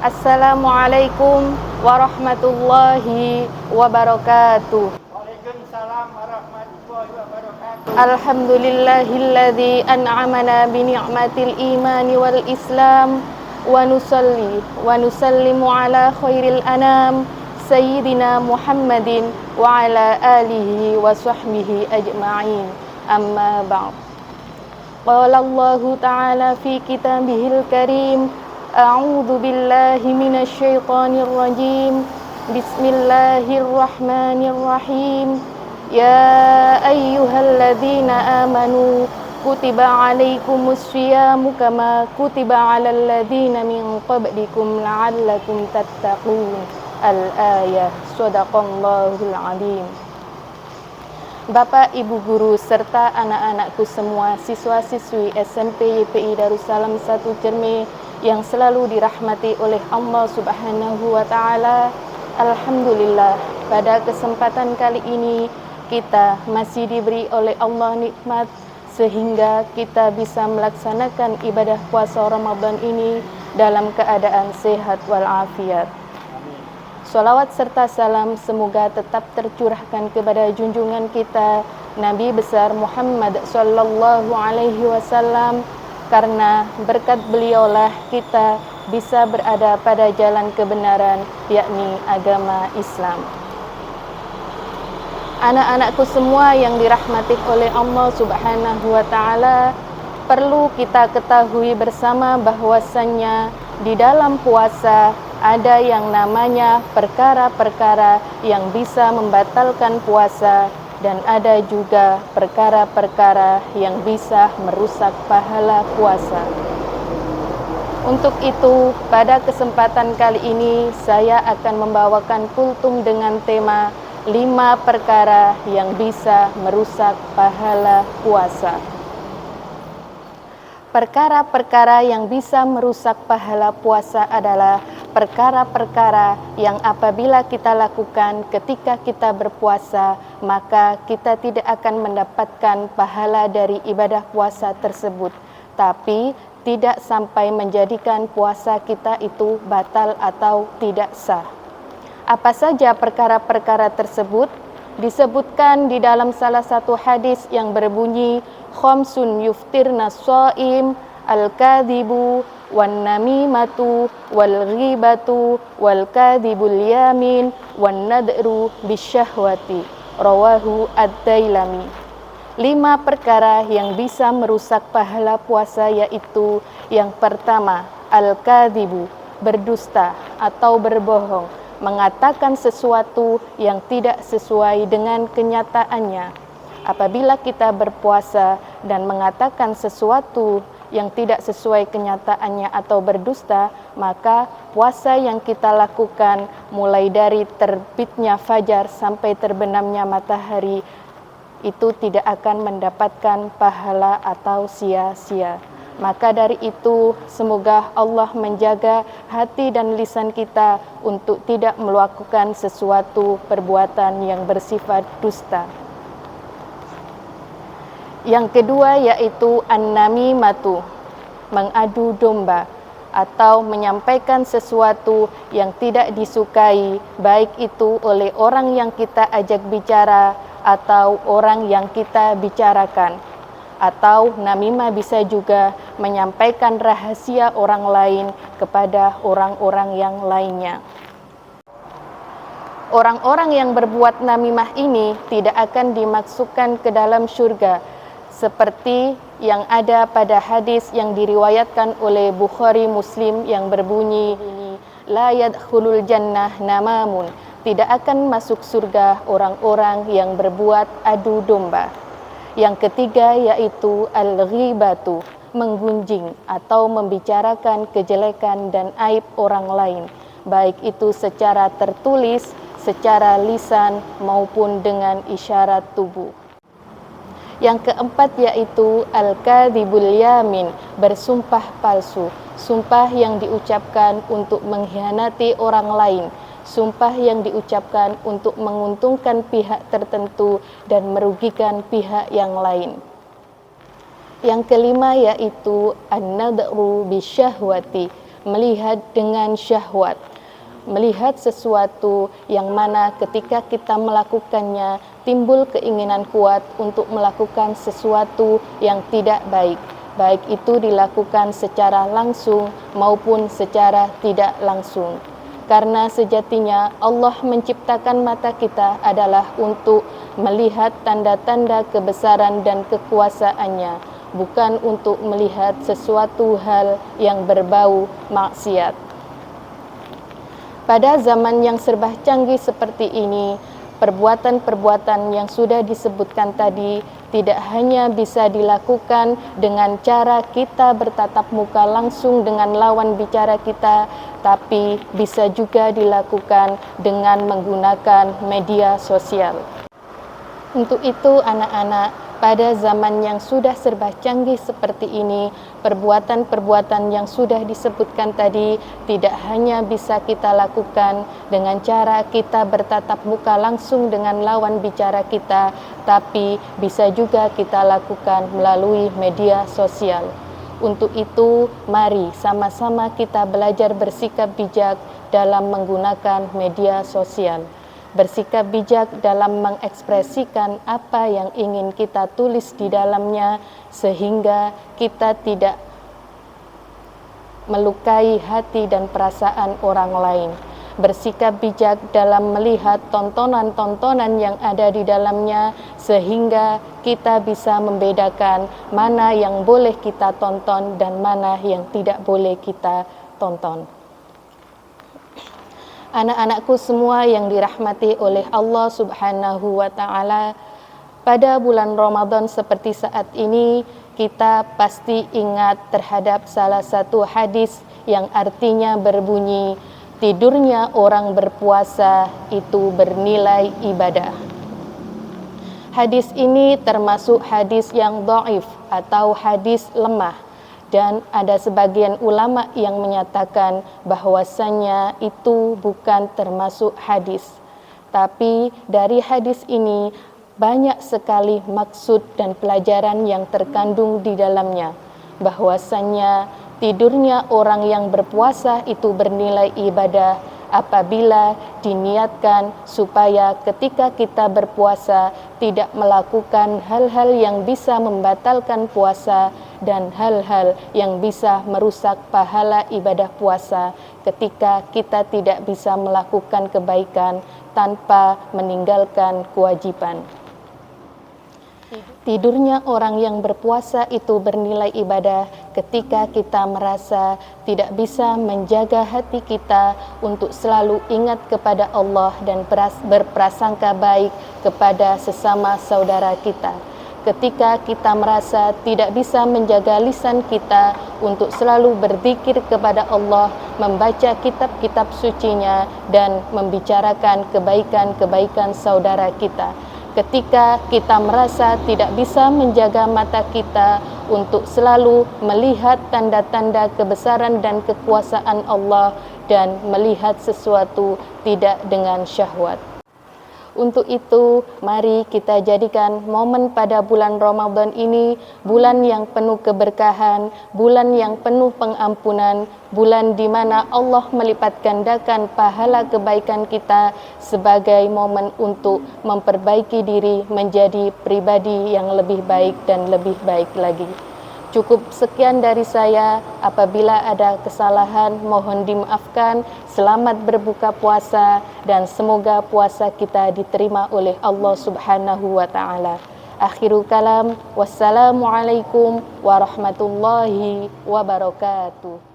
Assalamualaikum warahmatullahi wabarakatuh. Waalaikumsalam warahmatullahi wabarakatuh. Alhamdulillahilladzi an'amana bi ni'matil imani wal islam wa nusalli wa nusallimu ala khairil anam sayyidina Muhammadin wa ala alihi wa sahbihi ajma'in. Amma ba'd. Qala Allahu ta'ala fi kitabihil karim, a'udzu billahi minasy syaithanir rajim. Bismillahirrahmanirrahim. Ya ayyuhalladzina amanu kutiba 'alaikumus syiyamu kama kutiba 'alal ladzina min qablikum la'allakum tattaqun. Al-ayah. Shadaqallahul 'azim. Bapak, Ibu guru, serta anak-anakku semua, siswa-siswi SMP YPI Darussalam 1 Cerme yang selalu dirahmati oleh Allah Subhanahu wa Ta'ala. Alhamdulillah, pada kesempatan kali ini kita masih diberi oleh Allah nikmat sehingga kita bisa melaksanakan ibadah puasa Ramadan ini dalam keadaan sehat walafiat. Salawat serta salam semoga tetap tercurahkan kepada junjungan kita Nabi besar Muhammad sallallahu alaihi wasallam, karena berkat beliaulah kita bisa berada pada jalan kebenaran, yakni agama Islam. Anak-anakku semua yang dirahmati oleh Allah Subhanahu wa Ta'ala, perlu kita ketahui bersama bahwasannya di dalam puasa ada yang namanya perkara-perkara yang bisa membatalkan puasa, dan ada juga perkara-perkara yang bisa merusak pahala puasa. Untuk itu, pada kesempatan kali ini saya akan membawakan kultum dengan tema 5 perkara yang bisa merusak pahala puasa. Perkara-perkara yang bisa merusak pahala puasa adalah perkara-perkara yang apabila kita lakukan ketika kita berpuasa, maka kita tidak akan mendapatkan pahala dari ibadah puasa tersebut, tapi tidak sampai menjadikan puasa kita itu batal atau tidak sah. Apa saja perkara-perkara tersebut? Disebutkan di dalam salah satu hadis yang berbunyi, khamsun yuftirna shaim, al-kadhibu wan namimatu wal ghibatu wal kadhibul yamin wan nadru bisyahwati. Rawahu ad-Dailami. 5 perkara yang bisa merusak pahala puasa, yaitu yang pertama, al-kadhibu, berdusta atau berbohong, mengatakan sesuatu yang tidak sesuai dengan kenyataannya. Apabila kita berpuasa dan mengatakan sesuatu yang tidak sesuai kenyataannya atau berdusta, maka puasa yang kita lakukan mulai dari terbitnya fajar sampai terbenamnya matahari itu tidak akan mendapatkan pahala atau sia-sia. Maka dari itu, semoga Allah menjaga hati dan lisan kita untuk tidak melakukan sesuatu perbuatan yang bersifat dusta. Yang kedua yaitu an-namimatu, mengadu domba atau menyampaikan sesuatu yang tidak disukai, baik itu oleh orang yang kita ajak bicara atau orang yang kita bicarakan. Atau namimah bisa juga menyampaikan rahasia orang lain kepada orang-orang yang lainnya. Orang-orang yang berbuat namimah ini tidak akan dimasukkan ke dalam surga, seperti yang ada pada hadis yang diriwayatkan oleh Bukhari Muslim yang berbunyi, la yadkhulul jannah namamun, tidak akan masuk surga orang-orang yang berbuat adu domba. Yang ketiga yaitu al-ghibatu, menggunjing atau membicarakan kejelekan dan aib orang lain, baik itu secara tertulis, secara lisan maupun dengan isyarat tubuh. Yang keempat yaitu al-kadhibul yamin, bersumpah palsu, sumpah yang diucapkan untuk mengkhianati orang lain, sumpah yang diucapkan untuk menguntungkan pihak tertentu dan merugikan pihak yang lain. Yang kelima yaitu an-nadru bisyahwati, melihat dengan syahwat, melihat sesuatu yang mana ketika kita melakukannya timbul keinginan kuat untuk melakukan sesuatu yang tidak baik, baik itu dilakukan secara langsung maupun secara tidak langsung. Karena sejatinya Allah menciptakan mata kita adalah untuk melihat tanda-tanda kebesaran dan kekuasaannya, bukan untuk melihat sesuatu hal yang berbau maksiat. Pada zaman yang serba canggih seperti ini, perbuatan-perbuatan yang sudah disebutkan tadi tidak hanya bisa dilakukan dengan cara kita bertatap muka langsung dengan lawan bicara kita, tapi bisa juga dilakukan dengan menggunakan media sosial. Untuk itu anak-anak, pada zaman yang sudah serba canggih seperti ini, perbuatan-perbuatan yang sudah disebutkan tadi tidak hanya bisa kita lakukan dengan cara kita bertatap muka langsung dengan lawan bicara kita, tapi bisa juga kita lakukan melalui media sosial. Untuk itu, mari sama-sama kita belajar bersikap bijak dalam menggunakan media sosial. Bersikap bijak dalam mengekspresikan apa yang ingin kita tulis di dalamnya, sehingga kita tidak melukai hati dan perasaan orang lain. Bersikap bijak dalam melihat tontonan-tontonan yang ada di dalamnya, sehingga kita bisa membedakan mana yang boleh kita tonton dan mana yang tidak boleh kita tonton. Anak-anakku semua yang dirahmati oleh Allah Subhanahu wa Ta'ala, pada bulan Ramadan seperti saat ini, kita pasti ingat terhadap salah satu hadis yang artinya berbunyi, tidurnya orang berpuasa itu bernilai ibadah. Hadis ini termasuk hadis yang dhaif atau hadis lemah. Dan ada sebagian ulama yang menyatakan bahwasannya itu bukan termasuk hadis. Tapi dari hadis ini banyak sekali maksud dan pelajaran yang terkandung di dalamnya. Bahwasannya tidurnya orang yang berpuasa itu bernilai ibadah apabila diniatkan supaya ketika kita berpuasa tidak melakukan hal-hal yang bisa membatalkan puasa dan hal-hal yang bisa merusak pahala ibadah puasa ketika kita tidak bisa melakukan kebaikan tanpa meninggalkan kewajiban. Tidurnya orang yang berpuasa itu bernilai ibadah ketika kita merasa tidak bisa menjaga hati kita untuk selalu ingat kepada Allah dan berprasangka baik kepada sesama saudara kita. Ketika kita merasa tidak bisa menjaga lisan kita untuk selalu berzikir kepada Allah, membaca kitab-kitab sucinya, dan membicarakan kebaikan-kebaikan saudara kita. Ketika kita merasa tidak bisa menjaga mata kita untuk selalu melihat tanda-tanda kebesaran dan kekuasaan Allah dan melihat sesuatu tidak dengan syahwat. Untuk itu, mari kita jadikan momen pada bulan Ramadan ini bulan yang penuh keberkahan, bulan yang penuh pengampunan, bulan di mana Allah melipat gandakan pahala kebaikan kita sebagai momen untuk memperbaiki diri menjadi pribadi yang lebih baik dan lebih baik lagi. Cukup sekian dari saya. Apabila ada kesalahan, mohon dimaafkan. Selamat berbuka puasa dan semoga puasa kita diterima oleh Allah Subhanahu wa Ta'ala. Akhirul kalam, wassalamualaikum warahmatullahi wabarakatuh.